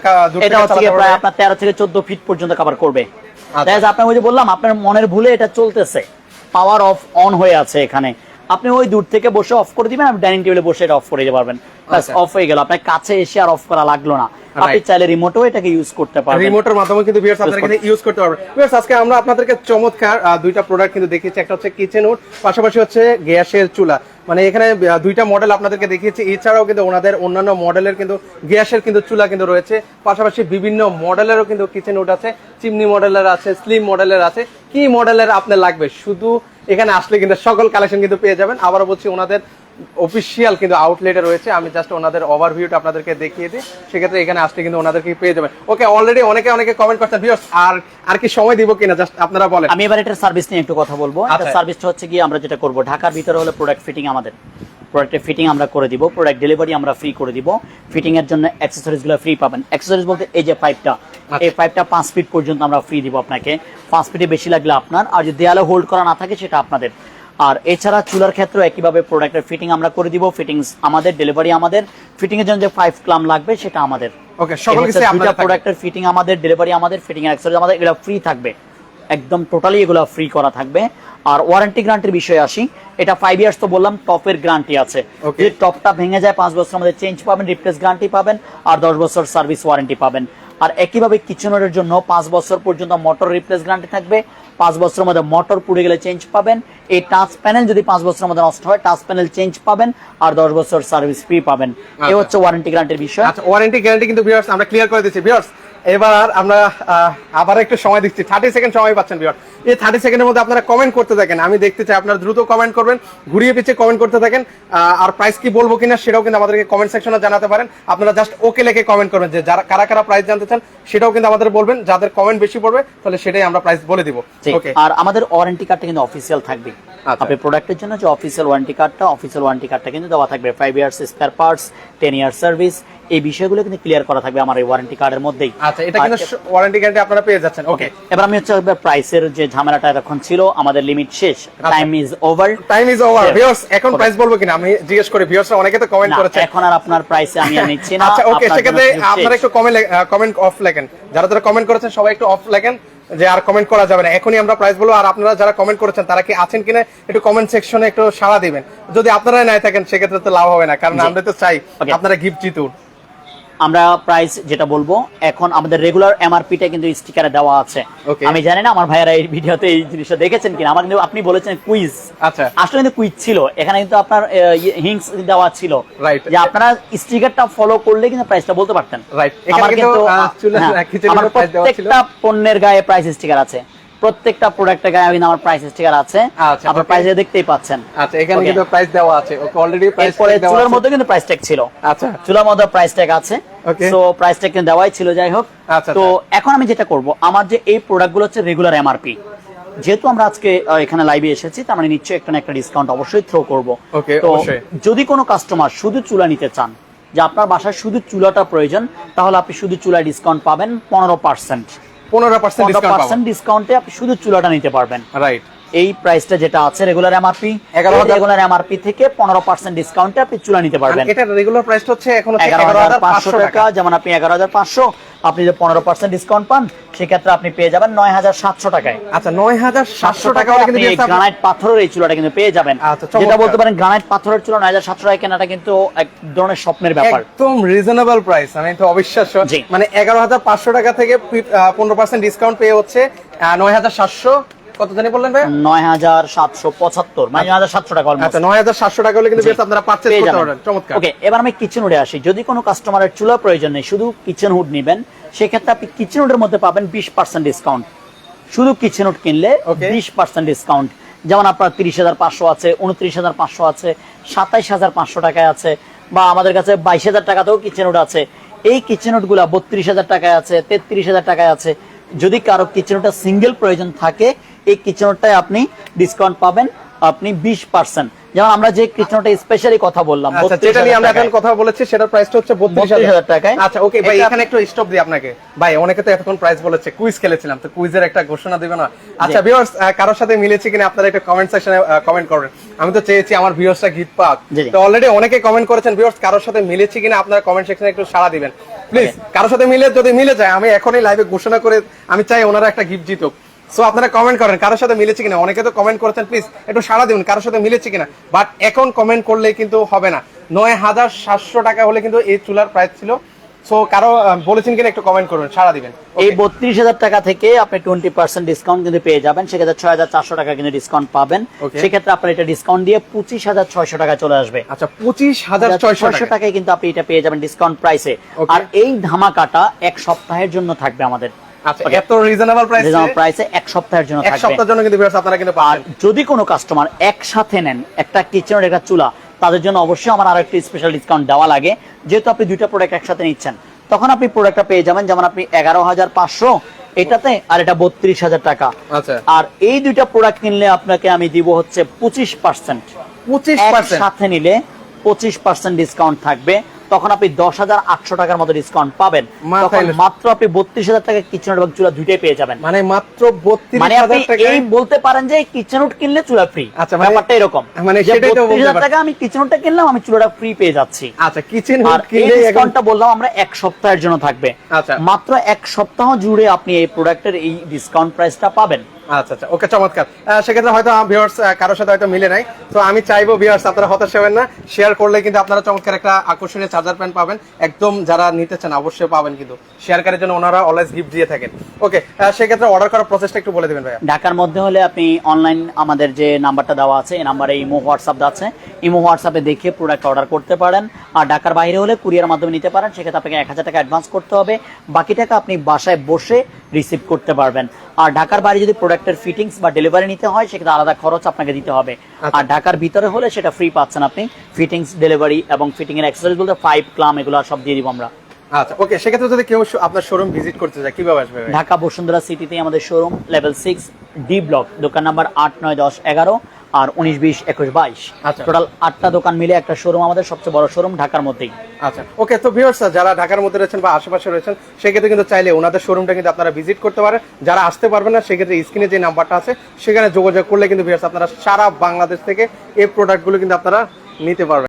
এটা হচ্ছে প্রায় আপনার 13 থেকে 14 ফিট পর্যন্ত কভার করবে। তাই আপনার ওই যে বললাম, আপনার মনের ভুলে এটা চলতেছে, পাওয়ার অফ অন হয়ে আছে এখানে, আপনি ওই দূর থেকে বসে অফ করে দিবেন, আপনি ডাইনিং টেবিলে বসে এটা অফ করে দিতে পারবেন। অফ হয়ে গেল, আপনার কাছে এসে আর অফ করা লাগলো না। আপনি চাইলে রিমোটও এটাকে ইউজ করতে পারবেন, রিমোটের মাধ্যমে কিন্তু ভিউয়ার্স আপনারা কিন্তু ইউজ করতে পারবেন। ভিউয়ার্স আজকে আমরা আপনাদেরকে চমৎকার দুইটা প্রোডাক্ট কিন্তু দেখিয়েছি, একটা হচ্ছে কিচেন উড, পাশাপাশি হচ্ছে গ্যাসের চুলা। মানে এখানে দুইটা মডেল আপনাদেরকে দেখিয়েছি, এছাড়াও কিন্তু ওনাদের অন্যান্য মডেলের কিন্তু গ্যাসের কিন্তু চুলা কিন্তু রয়েছে, পাশাপাশি বিভিন্ন মডেলেরও কিন্তু কিচেন উড আছে, চিমনি মডেলের আছে, স্লিম মডেলের আছে। কি মডেলের আপনার লাগবে শুধু এখানে আসলে কিন্তু সকল কালেকশন কিন্তু পেয়ে যাবেন। আবারও বলছি, ওনাদের অফিসিয়াল কিন্তু আউটলেটে রয়েছে, আমি জাস্ট ওনাদের ওভারভিউটা আপনাদেরকে দেখিয়ে দিই, সেক্ষেত্রে এখানে আসলে কিন্তু ওনাদেরকে পেয়ে যাবেন। ওকে, অলরেডি অনেকে কমেন্ট করছেন ভিউয়ার্স, আর কি সময় দিব কিনা জাস্ট আপনারা বলেন। আমি এবার এটার সার্ভিস নিয়ে একটু কথা বলবো। এটা সার্ভিসটা হচ্ছে কি, আমরা যেটা করব, ঢাকার ভিতরে হলে প্রোডাক্ট ফিটিং, আমাদের প্রোডাক্টের ফিটিং আমরা করে দিব, প্রোডাক্ট ডেলিভারি আমরা ফ্রি করে দিব। ফিটিং এর জন্য অ্যাকসেসরিজ গুলো ফ্রি পাবেন। অ্যাকসেসরিজ বলতে এই যে পাইপটা, এই পাইপটা 5 ফিট পর্যন্ত আমরা ফ্রি দিব আপনাকে। 5 ফিটে বেশি লাগলে আপনার, আর যদি দেয়ালে হোল্ড করা না থাকে সেটা আপনাদের। আর এছাড়া চুলার ক্ষেত্রে একইভাবে প্রোডাক্টের ফিটিং আমরা করে দিব, ফিটিংস আমাদের, ডেলিভারি আমাদের। ফিটিং এর জন্য যে 5 ক্লাম লাগবে সেটা আমাদের। ওকে, সকল কিছু আপনাদের, প্রোডাক্টের ফিটিং আমাদের, ডেলিভারি আমাদের, ফিটিং এর অ্যাকসেসরিজ আমাদের, এগুলো ফ্রি থাকবে, একদম টোটালি এগুলো ফ্রি করা থাকবে। আর ওয়ারেন্টি গ্যারান্টির বিষয়ে আসি, এটা 5 ইয়ার্স তো বললাম, টপের গ্যারান্টি আছে। যদি টপটা ভেঙে যায় 5 বছর আমাদের চেঞ্জ পাবেন, রিপ্লেস গ্যারান্টি পাবেন, আর 10 বছর সার্ভিস ওয়ারেন্টি পাবেন। আর একইভাবে কিচেনের জন্য 5 বছর পর্যন্ত মোটর রিপ্লেস গ্যারান্টি থাকবে, 5 বছরের মধ্যে মোটর পুড়ে গেলে চেঞ্জ পাবেন। এই টাচ প্যানেল যদি 5 বছরের মধ্যে নষ্ট হয় টাচ প্যানেল চেঞ্জ পাবেন, আর 10 বছর সার্ভিস ফ্রি পাবেন। এই হচ্ছে ওয়ারেন্টি গ্যারান্টির বিষয়। আচ্ছা, ওয়ারেন্টি গ্যারান্টি কিন্তু ভিউয়ার্স আমরা ক্লিয়ার করে দিচ্ছি। ভিউয়ার্স এবার আমরা আবার একটু সময় দিচ্ছি, 30 সেকেন্ড সময় পাচ্ছেন ভিউয়ার। এই 30 সেকেন্ডের মধ্যে আপনারা কমেন্ট করতে থাকেন, আমি দেখতে চাই আপনারা দ্রুত কমেন্ট করবেন, ঘুরিয়ে পিছিয়ে কমেন্ট করতে থাকেন। আর প্রাইস কি বলবো কিনা সেটাও কিন্তু আমাদেরকে কমেন্ট সেকশনে জানাতে পারেন। আপনারা জাস্ট ওকে লিখে কমেন্ট করবেন যে যারা কারা কারা প্রাইস জানতে চান, সেটাও কিন্তু আমাদের বলবেন। যাদের কমেন্ট বেশি পড়বে তাহলে সেটাই আমরা প্রাইস বলে দিব। ওকে, আর আমাদের ওয়ারেন্টি কার্ডটা কিন্তু অফিসিয়াল থাকবে। আপনি প্রোডাক্টের জন্য যে অফিসিয়াল ওয়ারেন্টি কার্ডটা কিন্তু দেওয়া থাকবে। 5 years spare parts, 10 year service, এই বিষয়গুলো কিন্তু ক্লিয়ার করা থাকবে আমার এই ওয়ারেন্টি কার্ডের মধ্যেই। আচ্ছা, এটা কিন্তু ওয়ারেন্টি গ্যারান্টি আপনারা পেয়ে যাচ্ছেন। ওকে, এবার আমি হচ্ছে প্রাইসের যে ঝামেলাটা এখন ছিল, আমাদের লিমিট শেষ, টাইম ইজ ওভার। ভিউয়ার্স এখন প্রাইস বলবো কিনা আমি জিজ্ঞেস করি, ভিউয়ার্সরা অনেকে তো কমেন্ট করেছে। এখন আর আপনার প্রাইসে আমি নিচ্ছি না। আচ্ছা ওকে, সেক্ষেত্রে আপনারা একটু কমেন্ট অফ লেখেন, যারা কমেন্ট করেছেন সবাই একটু অফ লেখেন যে আর কমেন্ট করা যাবে না। এখনই আমরা প্রাইস বলবো, আর আপনারা যারা কমেন্ট করেছেন তারা কি আছেন কিনা একটু কমেন্ট সেকশনে একটু সাড়া দিবেন। যদি আপনারা নাই থাকেন সেক্ষেত্রে তো লাভ হবে না, কারণ আমরা তো চাই আপনারা গিফট জিতুন। আমরা প্রাইস যেটা বলবো, এখন আমাদের রেগুলার এমআরপিটা কিন্তু স্টিকারে দেওয়া আছে। আমি জানি না আমার ভাইয়েরা এই ভিডিওতে এই জিনিসটা দেখেছেন কিনা। আমার কিন্তু আপনি বলেছেন কুইজ, আচ্ছা আসলে কিন্তু কুইজ ছিল, এখানে কিন্তু আপনার হিংস দেওয়া ছিল, যে আপনারা স্টিকারটা ফলো করলে কিন্তু প্রাইসটা বলতে পারতেন। আমার কিন্তু আমার প্রত্যেকটা পণ্যের গায়ে প্রাইস স্টিকার আছে, প্রত্যেকটা প্রোডাক্টের গায়ে কিন্তু আমার প্রাইস স্টিকার আছে। আপনারা প্রাইসে দেখতেই পাচ্ছেন। আচ্ছা, এখানে কিন্তু প্রাইস দেওয়া আছে। ওকে, অলরেডি প্রাইস দেওয়া আছে। চুলার মধ্যে কিন্তু প্রাইস ট্যাগ ছিল। আচ্ছা, চুলার মধ্যে প্রাইস ট্যাগ আছে। সো প্রাইস ট্যাগ কিন্তু দেওয়াই ছিল। যাই হোক, তো এখন আমি যেটা করব, আমার যে এই প্রোডাক্টগুলো হচ্ছে রেগুলার এমআরপি, যেহেতু আমরা আজকে এখানে লাইভে এসেছি, তার মানে নিশ্চয়ই একটা না একটা ডিসকাউন্ট অবশ্যই থ্রো করব। তো যদি কোনো কাস্টমার শুধু চুলা নিতে চান, যে আপনার বাসায় শুধু চুলাটা প্রয়োজন, তাহলে আপনি শুধু চুলায় ডিসকাউন্ট পাবেন 15%। 15% ডিসকাউন্টে আপনি শুধু চুলাটা নিতে পারবেন। রাইট, এই প্রাইসটা যেটা আছে রেগুলার এমআরপি, রেগুলার এমআরপি থেকে 15% ডিসকাউন্টে আপনি চুলা নিতে পারবেন। এটা রেগুলার প্রাইসটা হচ্ছে এখন 11,500 টাকা। যেমন আপনি 11,500, আপনি যে 15% ডিসকাউন্ট পান, সেক্ষেত্রে আপনি পেয়ে যাবেন 9,700 টাকায়। আচ্ছা, 9,700 টাকা হলে কিন্তু গ্রানাইট পাথরের এই চুলাটা কিন্তু পেয়ে যাবেন। যেটা বলতে পারেন গ্রানাইট পাথরের চুলা 9,700 টাকায় কেনাটা কিন্তু এক ধরনের স্বপ্নের ব্যাপার। একদম রিজনেবল প্রাইস, আমি তো অবিশ্বাস্য। মানে 11,500 টাকা থেকে 15% ডিসকাউন্ট পেয়ে হচ্ছে 9,700, কত জানি বললেন ভাই? 9,775, মানে 9,700 টাকা। আচ্ছা, 9,700 টাকা হলে কিন্তু আপনারা পারচেজ করতে পারবেন। চমৎকার। ওকে, এবার আমি কিচেন হুডে আসি। যদি কোনো কাস্টমারের চুলা প্রয়োজন নেই, শুধু কিচেন হুড নেবেন, সেক্ষেত্রে আপনি কিচেন হুডের মধ্যে পাবেন 20% ডিসকাউন্ট। শুধু কিচেন হুড কিনলে 20% ডিসকাউন্ট। যেমন আপনার 30,500 আছে, 29,500 আছে, 27,500 টাকায় আছে, বা আমাদের কাছে 22,000 টাকাতেও কিচেন হুড আছে। এই কিচেন হুড গুলা 32,000 টাকায় আছে, 33,000 টাকায় আছে। যদি কারো কিচেন হুডটা সিঙ্গেল প্রয়োজন থাকে, এই কিচেন হুডটায় আপনি ডিসকাউন্ট পাবেন আপনি 20%। যেমন আমরা যে কিচেনটা স্পেশালি কথা বললাম, যেটা নিয়ে আমরা এখন কথা বলেছি, সেটার প্রাইসটা হচ্ছে 32,000 টাকায়। আচ্ছা ওকে ভাই, এখানে একটু স্টপ দিই আপনাকে। ভাই অনেকে তো এতক্ষণ প্রাইস বলেছে, কুইজ খেলেছিলাম, তো কুইজের একটা ঘোষণা দিবেন না? আচ্ছা ভিউয়ার্স, কারোর সাথে মিলেছে কিনা আপনারা একটু কমেন্ট সেকশনে কমেন্ট করবেন। আমি তো চেয়েছি আমার ভিউয়ার্সরা গিফট পাক, তো অলরেডি অনেকে কমেন্ট করেছেন। ভিউয়ার্স, কারোর সাথে মিলেছে কিনা আপনারা কমেন্ট সেকশনে একটু সাড়া দিবেন প্লিজ। কারোর সাথে মিলে, যদি মিলে যায় আমি এখনই লাইভে ঘোষণা করে আমি চাই ওনারা একটা গিফট জিতুক। সো আপনারা কমেন্ট করেন কারোর সাথে মিলেছে কিনা। অনেকে তো কমেন্ট করেছেন, প্লিজ একটু সাড়া দিন কারোর সাথে মিলেছে কিনা। বাট এখন কমেন্ট করলে কিন্তু হবে না। 9,700 টাকা হলে কিন্তু এই চুলার প্রাইস ছিল। সো কারো বলেছেন কিনা একটু কমেন্ট করবেন, সাড়া দিবেন। এই 32,000 টাকা থেকে আপনি 20% ডিসকাউন্ট কিন্তু পেয়ে যাবেন। সেক্ষেত্রে 6,400 টাকা কিন্তু ডিসকাউন্ট পাবেন। সেক্ষেত্রে আপনার এটা ডিসকাউন্ট দিয়ে 25,600 টাকা চলে আসবে। আচ্ছা, 25,600 টাকায় কিন্তু আপনি এটা পেয়ে যাবেন ডিসকাউন্ট প্রাইসে। আর এই ধামাকাটা এক সপ্তাহের জন্য থাকবে আমাদের। আচ্ছা, এত রিজনেবল প্রাইসে এক সপ্তাহের জন্য থাকবে। এক সপ্তাহের জন্য কিন্তু ভিউয়ার্স আপনারা কিন্তু পাবেন। যদি কোনো কাস্টমার একসাথে নেন, একটা কিচেন একটা চুলা, তাদের জন্য অবশ্যই আমার আরেকটা স্পেশাল ডিসকাউন্ট দেওয়া লাগে। যেহেতু আপনি দুইটা প্রোডাক্ট একসাথে নিচ্ছেন, তখন আপনি প্রোডাক্টটা পেয়ে যাবেন, যেমন আপনি 11,500 এটাতে, আর এটা 32,000 টাকা। আচ্ছা, আর এই দুইটা প্রোডাক্ট কিনলে আপনাকে আমি দিব হচ্ছে 25%। সাথে নিলে 25% ডিসকাউন্ট থাকবে। তখন আপনি 10,800 টাকার মতো ডিসকাউন্ট পাবেন। তখন মাত্র আপনি 32,000 টাকা কিচেন এবং চুলা দুইটাই পেয়ে যাবেন। মানে মাত্র 32,000 টাকা। এই বলতে পারেন যে কিচেন হুড কিনলে চুলা ফ্রি। আচ্ছা, ব্যাপারটা এরকম, মানে 32,000 টাকা আমি কিচেন হুডটা কিনলাম, আমি চুলাটা ফ্রি পেয়ে যাচ্ছি। আচ্ছা, কিচেন হুড কিনলে ডিসকাউন্টটা বললাম আমরা এক সপ্তাহের জন্য থাকবে। আচ্ছা, মাত্র এক সপ্তাহ জুড়ে আপনি এই প্রোডাক্টের এই ডিসকাউন্ট প্রাইসটা পাবেন। আচ্ছা আচ্ছা, ওকে, চমৎকার। সেক্ষেত্রে হয়তো ভিউয়ার্স কারোর সাথে হয়তো মিলে নাই, তো আমি চাইবো ভিউয়ার্স আপনারা হতাশ হবেন না, শেয়ার করলে কিন্তু আপনারা চমৎকার একটা আকর্ষণীয় চার্জার প্যান পাবেন, একদম যারা নিতে চান অবশ্যই পাবেন, কিন্তু শেয়ারকারীর জন্য ওনারা অলওয়েজ গিফট দিয়ে থাকেন। ওকে, সেক্ষেত্রে অর্ডার করার প্রসেসটা একটু বলে দেবেন ভাইয়া। ঢাকার মধ্যে হলে আপনি অনলাইন আমাদের যে নাম্বারটা দেওয়া আছে এই নাম্বারে ইমো হোয়াটসঅ্যাপ আছে, ইমো হোয়াটসঅ্যাপে দেখে প্রোডাক্ট অর্ডার করতে পারেন। আর ঢাকার বাইরে হলে কুরিয়ার মাধ্যমে নিতে পারেন, সেক্ষেত্রে আপনাকে 1000 টাকা অ্যাডভান্স করতে হবে, বাকি টাকা আপনি বাসায় বসে রিসিভ করতে পারবেন। আর ঢাকার বাইরে যদি প্রোডাক্টের ফিটিংস বা ডেলিভারি নিতে হয় সেক্ষেত্রে আলাদা খরচ আপনাকে দিতে হবে। আর ঢাকার ভিতরে হলে সেটা ফ্রি পাচ্ছেন আপনি, ফিটিংস, ডেলিভারি এবং ফিটিং এর অ্যাক্সেসরিজ বলতে পাইপ, ক্লাম এগুলো সব দিয়ে দিব আমরা। আচ্ছা, ওকে, সেক্ষেত্রে যদি কেউ আপনার শোরুম ভিজিট করতে চায় কিভাবে আসবে ভাই? ঢাকা বসুন্ধরা সিটিতে আমাদের শোরুম, লেভেল 6 ডি ব্লক, দোকান নাম্বার 8, 9, 10, 11 আর 19, 20, 21, 22। আচ্ছা, টোটাল 8টা দোকান মিলে একটা শোরুম, আমাদের সবচেয়ে বড় শোরুম ঢাকার মধ্যেই। আচ্ছা, ওকে, তো ভিউয়ার্স যারা ঢাকার মধ্যে রয়েছেন বা আশেপাশে রয়েছেন সেক্ষেত্রে কিন্তু চাইলে ওনাদের শোরুমটা কিন্তু আপনারা ভিজিট করতে পারেন। যারা আসতে পারবেন না সেক্ষেত্রে স্ক্রিনে যে নাম্বারটা আছে সেখানে যোগাযোগ করলে কিন্তু ভিউয়ার্স আপনারা সারা বাংলাদেশ থেকে এই প্রোডাক্টগুলো কিন্তু আপনারা নিতে পারবেন।